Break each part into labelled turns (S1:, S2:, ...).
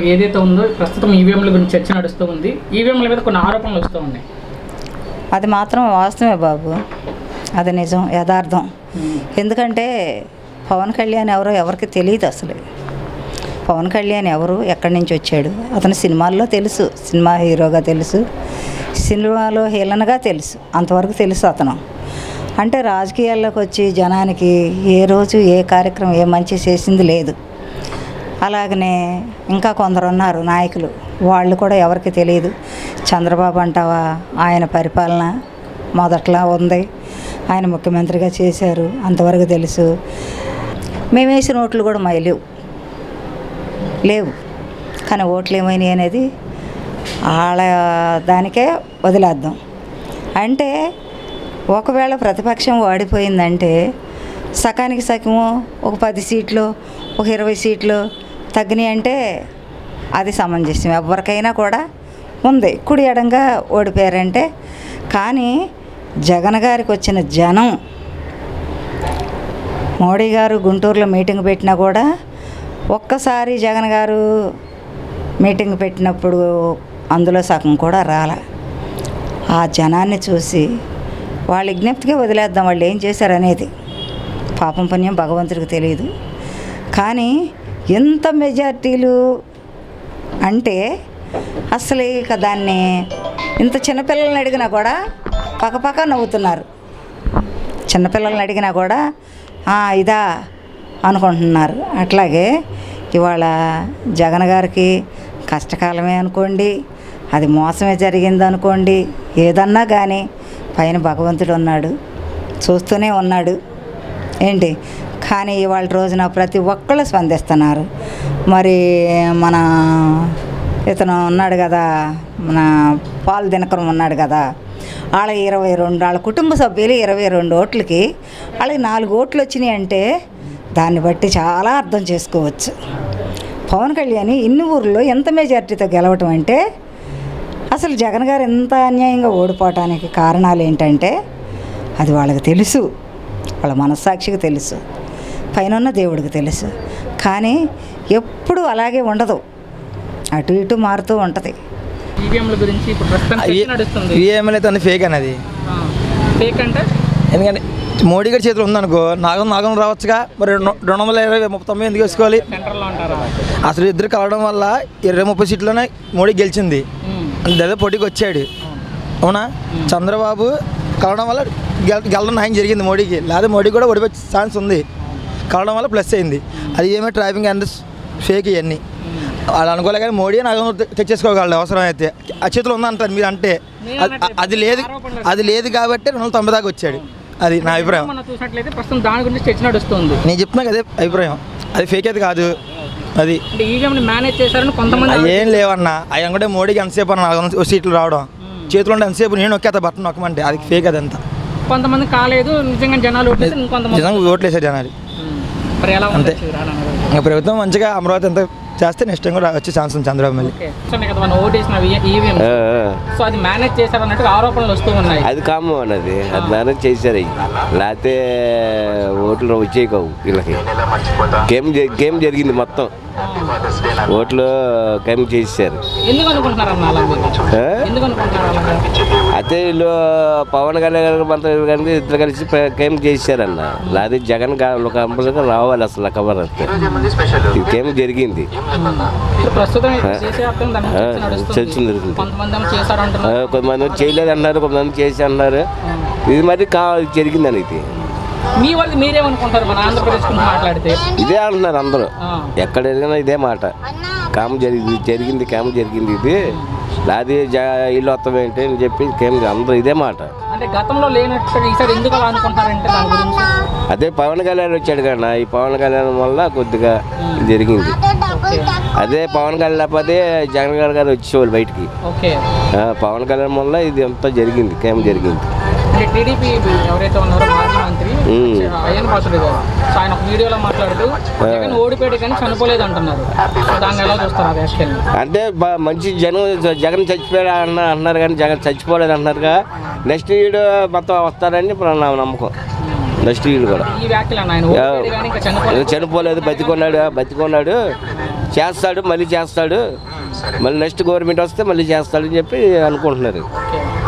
S1: ఏదైతే ఉందో ప్రస్తుతం ఈవీఎంల గురించి చర్చ నడుస్తూ ఉంది. ఈవీఎంల మీద కొన్ని ఆరోపణలు వస్తూ ఉన్నాయి.
S2: అది మాత్రం వాస్తవమే బాబు, అది నిజం, యథార్థం. ఎందుకంటే పవన్ కళ్యాణ్ ఎవరో ఎవరికి తెలియదు అసలు. పవన్ కళ్యాణ్ ఎవరు, ఎక్కడి నుంచి వచ్చాడు, అతను సినిమాల్లో తెలుసు, సినిమా హీరోగా తెలుసు, సినిమాలో హీలనగా తెలుసు, అంతవరకు తెలుసు అతను. అంటే రాజకీయాల్లోకి వచ్చి జనానికి ఏ రోజు ఏ కార్యక్రమం ఏ మంచి చేసింది లేదు. అలాగనే ఇంకా కొందరు ఉన్నారు నాయకులు, వాళ్ళు కూడా ఎవరికి తెలియదు. చంద్రబాబు అంటావా, ఆయన పరిపాలన మొదట్లో ఉంది, ఆయన ముఖ్యమంత్రిగా చేశారు, అంతవరకు తెలుసు. మేము వేసిన ఓట్లు కూడా మావి లేవు. కానీ ఓట్లు ఏమైనాయి అనేది వాళ్ళ దానికే వదిలేద్దాం. అంటే ఒకవేళ ప్రతిపక్షం ఓడిపోయిందంటే సకానికి సగము ఒక 10 సీట్లు, ఒక 20 సీట్లు తగ్గినాయి అంటే అది సమంజసం, ఎవరికైనా కూడా ఉంది. కుడి ఎడంగా ఓడిపోయారంటే. కానీ జగన్ గారికి వచ్చిన జనం, మోడీ గారు గుంటూరులో మీటింగ్ పెట్టినా కూడా ఒక్కసారి జగన్ గారు మీటింగ్ పెట్టినప్పుడు అందులో సగం కూడా రాలే. ఆ జనాన్ని చూసి వాళ్ళ విజ్ఞప్తిగా వదిలేద్దాం, వాళ్ళు ఏం చేశారనేది. పాపం పుణ్యం భగవంతుడికి తెలియదు. కానీ ఎంత మెజార్టీలు అంటే అసలు ఇక దాన్ని ఇంత చిన్నపిల్లల్ని అడిగినా కూడా పక్కపక్క నవ్వుతున్నారు. చిన్నపిల్లల్ని అడిగినా కూడా ఇదా అనుకుంటున్నారు. అట్లాగే ఇవాళ జగన్ గారికి కష్టకాలమే అనుకోండి, అది మోసమే జరిగింది అనుకోండి, ఏదన్నా కానీ పైన భగవంతుడు ఉన్నాడు, చూస్తూనే ఉన్నాడు ఏంటి. కానీ ఇవాళ రోజున ప్రతి ఒక్కళ్ళు స్పందిస్తున్నారు. మరి మన ఇతను ఉన్నాడు కదా, మన పాల్ దినకరం ఉన్నాడు కదా, వాళ్ళ 22 వాళ్ళ కుటుంబ సభ్యులు 22 ఓట్లకి వాళ్ళకి 4 ఓట్లు వచ్చినాయి అంటే దాన్ని బట్టి చాలా అర్థం చేసుకోవచ్చు. పవన్ కళ్యాణ్ ఇన్ని ఊర్లో ఎంత మెజార్టీతో గెలవటం అంటే అసలు జగన్ గారు ఎంత అన్యాయంగా ఓడిపోవటానికి కారణాలు ఏంటంటే అది వాళ్ళకి తెలుసు, వాళ్ళ మనస్సాక్షికి తెలుసు, పైన ఉన్న దేవుడికి తెలుసు. కానీ ఎప్పుడు అలాగే ఉండదు, అటు ఇటు మారుతూ ఉంటుంది.
S1: ఈవీఎంల గురించి ఇప్పుడు ప్రస్తుతం చర్చ నడుస్తుంది.
S3: ఈవీఎంలు అయితే ఫేక్ అనేది.
S1: ఫేక్ అంటే
S3: ఎందుకంటే మోడీ గారి చేతిలో ఉందనుకో, నాగం రావచ్చుగా, మరి 229 ఎందుకు వేసుకోవాలి?
S1: సెంటర్లో అంటారా?
S3: అసలు ఇద్దరు కలవడం వల్ల 20-30 సీట్లోనే మోడీ గెలిచింది. అదే పోటీకి వచ్చాడు, అవునా? చంద్రబాబు కలవడం వల్ల గెలడం న్యాయం జరిగింది మోడీకి, లేదా మోడీ కూడా ఓడిపోయే ఛాన్స్ ఉంది. కలవడం వల్ల ప్లస్ అయింది. అది ఏమో ట్రాపింగ్ అండ్ ఫేక్ ఇవన్నీ వాళ్ళు అనుకోలే. కానీ మోడీ నాకు తెచ్చేసుకోగలడు అవసరం అయితే, ఆ చేతిలో ఉందంటారు మీరు. అంటే అది లేదు కాబట్టి 290 దాకా వచ్చాడు. అది నా అభిప్రాయం.
S1: చూసినట్లయితే ప్రస్తుతం దాని గురించి చర్చ నడుస్తుంది.
S3: నేను చెప్తున్నా అదే అభిప్రాయం, అది ఫేక్ అయితే కాదు. అది
S1: ఈవీఎంని మేనేజ్ చేశారని కొంతమంది
S3: ఏం లేవన్నా. అవి అనుకుంటే మోడీకి ఎంతసేపు అన్న సీట్లు రావడం, చేతిలో ఉంటే ఎంతసేపు నేను నొక్కేత బట్టన్ నొక్కమంటే అది ఫేక్. అదంతా
S1: కొంతమంది కాలేదు, నిజంగా జనాలు
S3: నిజంగా ఓట్లేసారు జనాలు. అంతే. ఇంకా ప్రభుత్వం మంచిగా అమరావతి అంతా చేస్తే నెక్స్ట్ టైం కూడా వచ్చే ఛాన్స్ ఉంది చంద్రబాబు మళ్ళీ.
S4: అది కాము అన్నది, అది మేనేజ్ చేశారు. లేకపోతే ఓట్లు వచ్చేవి కావు వీళ్ళకి. గేమ్ జరిగింది మొత్తం, ఓట్లు గేమ్ చేశారు. అయితే వీళ్ళు పవన్ కళ్యాణ్ గారికి ఇద్దరు కలిసి గేమ్ చేశారన్న. లేకపోతే జగన్ కంపల్సరీగా రావాలి అసలు కవర్ వస్తే. ఇది గేమ్ జరిగింది, చర్చ జరుగుతుంది. కొంతమంది చేయలేదు అన్నారు, కొంతమంది చేసి అన్నారు. ఇది మరి జరిగింది అనేది ఇదే అంటున్నారు అందరూ. ఎక్కడ ఎదిగినా ఇదే మాట, కామ్ జరిగింది కామ్ జరిగింది. ఇది లాది ఇల్లు వస్తాం ఏంటి అని చెప్పి అందరూ ఇదే మాట. అదే పవన్ కళ్యాణ్ వచ్చాడు కన్నా, ఈ పవన్ కళ్యాణ్ వల్ల కొద్దిగా జరిగింది. అదే పవన్ కళ్యాణ్ లేకపోతే జగన్ గారు వచ్చేవాళ్ళు బయటికి. పవన్ కళ్యాణ్ వల్ల ఇది అంతా జరిగింది, కేమ్ జరిగింది.
S1: టీడీపీ ఎవరైతే ఉన్నారో మాజీ మంత్రి అయ్యన్ పాత్రుడు గారు ఆయన ఒక వీడియోలో మాట్లాడుతూ జగన్ ఓడిపోయాడు కానీ చనిపోలేదు అంటున్నారు. దాన్ని ఎలా చూస్తారు ఆ వ్యాఖ్యలు?
S4: అంటే మంచి జగన్ చచ్చిపోయాడు అంటున్నారు కానీ జగన్ చచ్చిపోలేదు అంటున్నారుగా. నెక్స్ట్ వీడు మొత్తం వస్తారని నా నమ్మకం. నెక్స్ట్ వీడు కూడా
S1: ఈ వ్యాఖ్యలు ఆయన
S4: చనిపోలేదు, బతికొన్నాడు చేస్తాడు, మళ్ళీ చేస్తాడు, మళ్ళీ నెక్స్ట్ గవర్నమెంట్ వస్తే మళ్ళీ చేస్తాడని చెప్పి అనుకుంటున్నారు.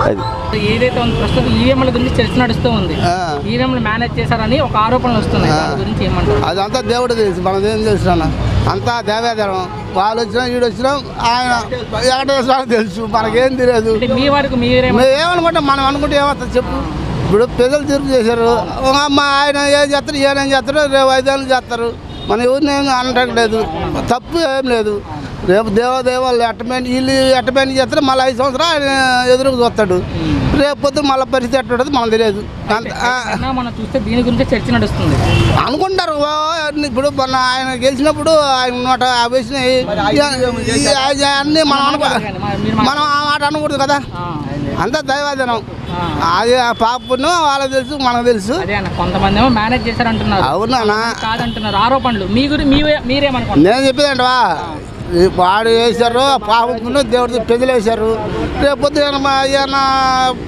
S4: అది
S1: ఏదైతే ఉంది ప్రస్తుతం ఈవీఎంల గురించి చర్చ నడుస్తూ ఉంది. ఈవీఎంలు మేనేజ్ చేశారని ఒక ఆరోపణలు వస్తున్నాయి. దాని గురించి ఏమంటారు?
S5: అదంతా దేవుడు తెలుసు, మనదేం తెలుసు అన్న. అంతా దేవేదనం. వాళ్ళు వచ్చినా వీడు వచ్చినా ఆయన వెంకటేశ్వర తెలుసు, మనకేం తెలియదు.
S1: మీ వరకు
S5: ఏమనుకుంటాం, మనం అనుకుంటే ఏమవుతుంది చెప్పు. ఇప్పుడు ప్రజలు తీర్పు చేశారు, అమ్మ ఆయన ఏం చేస్తారు, ఏం చేస్తారు, రేపు 5 ఏళ్ళు చేస్తారు. మన ఎవరిని ఏం అనట్లేదు, తప్పు ఏం లేదు. రేపు దేవాళ్ళు ఎట్టమేంటి వీళ్ళు ఎట్టమేంటి చేస్తారు, మళ్ళీ 5 సంవత్సరాలు ఆయన ఎదురుకు చూస్తాడు. రేపు పొద్దున మళ్ళీ పరిస్థితి ఎట్లా ఉంటుంది మనకు తెలియదు.
S1: మనం చూస్తే దీని గురించి చర్చ నడుస్తుంది
S5: అనుకుంటారు. ఇప్పుడు మన ఆయన గెలిచినప్పుడు ఆయన 150 వేసినాయి అన్నీ మనం మనం ఆ మాట అనకూడదు కదా. అంతా దైవాధీనం. అది ఆ పాపను వాళ్ళకి తెలుసు, మనకు తెలుసు.
S1: కొంతమంది ఏమో మేనేజ్ చేశారంటున్నారు.
S5: అవునా
S1: కాదంటున్నారు ఆరోపణలు. మీరేమనుకుంటున్నారు?
S5: నేను చెప్పేదంటవా, వాడు వేశారు పాపను దేవుడు ప్రజలు వేశారు. రేపు పొద్దున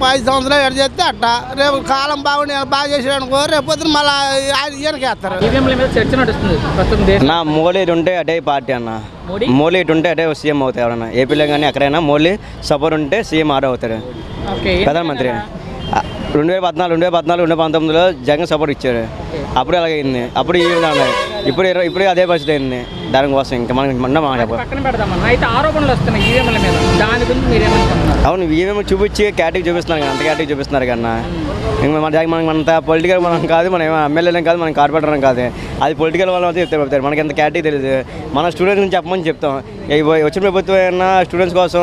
S5: 5 సంవత్సరాలు ఎడ చేస్తే అట్ట, రేపు కాలం బాగుండి బాగా చేసాడు అనుకో, రేపు పొద్దున మళ్ళీ ఈయనకేస్తారు.
S1: చర్చ నడుస్తుంది.
S6: నా మోడీ ఉంటే అటే పార్టీ అన్న. మోడీ ఉంటే అటే సీఎం అవుతాయి. ఎవరన్నా ఏపీలో కానీ ఎక్కడైనా మోడీ సపోర్ట్ ఉంటే సీఎం ఆడ అవుతాడు ప్రధానమంత్రి. 2014, 2019లో జగన్ సపోర్ట్ ఇచ్చారు. అప్పుడు అలాగైంది. అప్పుడు ఈ విధంగా ఉన్నాయి. ఇప్పుడు అదే పరిస్థితి అయింది. దానికోసం ఇంకా మనకి అవును ఈవీఎం చూపించి కేటగిరీ చూపిస్తున్నారు కదా, అంత కేటగిరీ చూపిస్తున్నారు కన్నా. ఇంకా మనమంత పొలిటికల్ మనం కాదు, మనం ఎమ్మెల్యేలం కాదు, మనం కార్పొరేటర్ కాదు. అది పొలిటికల్ వాళ్ళు అయితే చెప్తారు. మనకి ఎంత కేటగిరీ తెలియదు. మన స్టూడెంట్స్ గురించి చెప్పమని చెప్తాం. వచ్చిన ప్రభుత్వం ఏమన్నా స్టూడెంట్స్ కోసం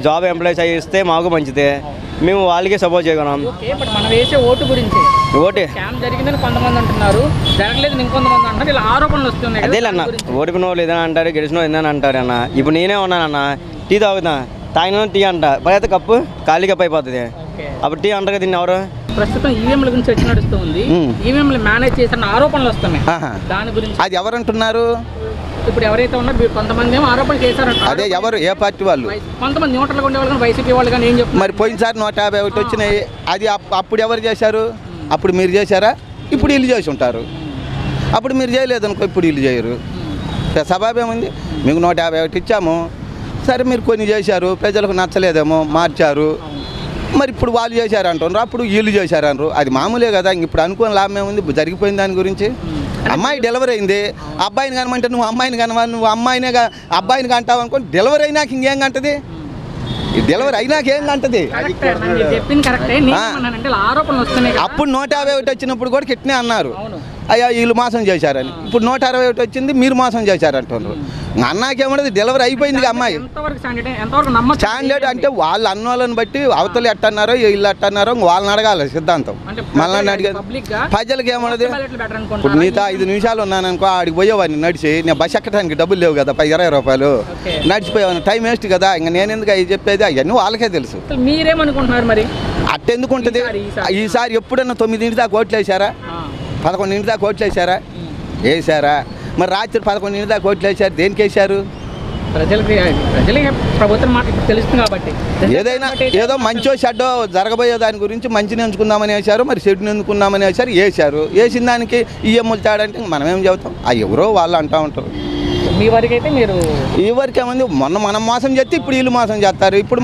S6: జాబ్ ఎంప్లాయీస్ అయ్యి ఇస్తే మాకు మంచిదే, మేము వాళ్ళకే సపోర్ట్ చేయగలం.
S1: మనం వేసే ఓటు గురించి
S6: ఓటు
S1: జరిగిందని కొంతమంది అంటున్నారు, జరగలేదు ఇంకొంతమంది అంటారు. ఇలా ఆరోపణలు వస్తున్నాయి.
S6: అదే అన్న, ఓడిపిన వాళ్ళు ఏదైనా అంటారు, గెలిచిన వాళ్ళు ఏదైనా అంటారు అన్న. ఇప్పుడు నేనే ఉన్నానన్న, టీ తాగుతా, తాగిన టీ అంట, పైతే కప్పు ఖాళీ కప్పు అయిపోతుంది. అప్పుడు టీ అంటారు దీన్ని ఎవరు?
S1: ప్రస్తుతం ఈవీఎంల గురించి చర్చ నడుస్తూ ఉంది. ఈవీఎంలు మేనేజ్ చేసిన ఆరోపణలు వస్తున్నాయి. దాని గురించి
S7: అది ఎవరు అంటున్నారు?
S1: ఇప్పుడు ఎవరైతే ఉన్నారో కొంతమంది ఏమో ఆరోపణలు చేశారంట.
S7: అదే ఎవరు, ఏ పార్టీ వాళ్ళు?
S1: కొంతమంది న్యూట్రల్గా ఉండే వాళ్ళు కానీ వైసీపీ వాళ్ళు కానీ ఏం చెప్తారు?
S7: మరి పోయినసారి 151 వచ్చినాయి. అది అప్పుడు ఎవరు చేశారు? అప్పుడు మీరు చేశారా? ఇప్పుడు వీళ్ళు చేసి ఉంటారు. అప్పుడు మీరు చేయలేదు అనుకో, ఇప్పుడు వీళ్ళు చేయరు. స్వభావం మీకు 151 ఇచ్చాము, సరే మీరు కొన్ని చేశారు, ప్రజలకు నచ్చలేదేమో మార్చారు, మరి ఇప్పుడు వాళ్ళు చేశారు అంటున్నారు, అప్పుడు వీళ్ళు చేశారు అంటారు. అది మామూలే కదా. ఇప్పుడు అనుకోని లాభం ఏముంది, జరిగిపోయిన దాని గురించి. అమ్మాయి డెలివరీ అయింది, అబ్బాయిని కనమంటే నువ్వు అమ్మాయిని కనవాలి, నువ్వు అబ్బాయిని కంటావు అనుకోని డెలివరీ అయినాక ఇంకేం కంటది? డెలివరీ అయినాక ఏం కంటది? అప్పుడు 151 వచ్చినప్పుడు కూడా కిట్నే అన్నారు, అయ్యా వీళ్ళు మోసం చేశారని. ఇప్పుడు 161 వచ్చింది, మీరు మోసం చేశారంటున్నారు. అన్నాకేమన్నది డెలివరీ అయిపోయింది. అమ్మాయి స్టాండర్డ్ అంటే వాళ్ళు అన్న వాళ్ళని బట్టి అవతలు ఎట్టన్నారో వీళ్ళు ఎట్టన్నారో వాళ్ళని అడగాలి సిద్ధాంతం. మళ్ళీ అడిగారు ప్రజలకి ఏమన్నది. ఇప్పుడు నీతో 5 నిమిషాలు ఉన్నాను అనుకో, ఆడికి పోయేవాడిని నడిచి. నేను బస్ ఎక్కడానికి డబ్బులు లేవు కదా, 20 రూపాయలు నడిచిపోయేవాడిని, టైం వేస్ట్ కదా. ఇంకా నేను ఎందుకు అవి చెప్పేది, అవన్నీ వాళ్ళకే తెలుసు.
S1: మీరేమనుకుంటున్నారు మరి?
S7: అట్టెందుకు ఉంటుంది? ఈసారి ఎప్పుడన్నా 9 దాకా ఓట్లు వేసారా? 11 దాకా ఓట్లు వేసారా? వేసారా? మరి రాత్రి 11 దాకా ఓట్లు వేసారు, దేనికి వేసారు?
S1: ప్రజలకి ప్రభుత్వం మాట తెలుస్తుంది కాబట్టి.
S7: ఏదైనా ఏదో మంచో చెడ్డో జరగబోయే దాని గురించి మంచిని ఎంచుకుందామని వేశారు, మరి చెడుని ఎందుకుందామని వేశారు. వేసిన దానికి ఈఎంలు తేడంటే మనం ఏం చెబుతాం? ఎవరో వాళ్ళు అంటూ ఉంటారు.
S1: మీ వరకు అయితే మీరు
S7: ఈ వరకు ఏమంది, మొన్న మనం మోసం చేస్తే ఇప్పుడు వీళ్ళు మోసం చేస్తారు. ఇప్పుడు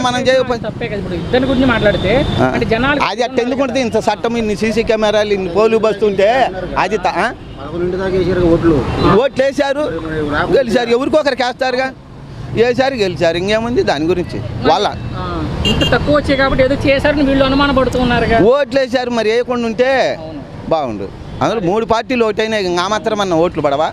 S7: మనం
S1: ఇద్దరి గురించి మాట్లాడితే
S7: అది అట్ట ఎందుకు ఉంటుంది? ఇంత చట్టం, ఇన్ని సీసీ కెమెరాలు, ఇన్ని పోలీసు బస్తుంటే అది ఓట్లు వేసారు, గెలిచారు. ఎవరికో ఒకరికి వేస్తారుగా, వేసారు గెలిచారు. ఇంకేముంది దాని గురించి? వాళ్ళ
S1: ఇంత తక్కువ వచ్చాయి కాబట్టి ఏదో చేశారని వీళ్ళు అనుమాన పడుతున్నారు.
S7: ఓట్లు వేసారు, మరి వేయకుండా ఉంటే బాగుండు. అందులో 3 పార్టీలు ఓటైనా ఆ మాత్రం అన్న ఓట్లు పడవా?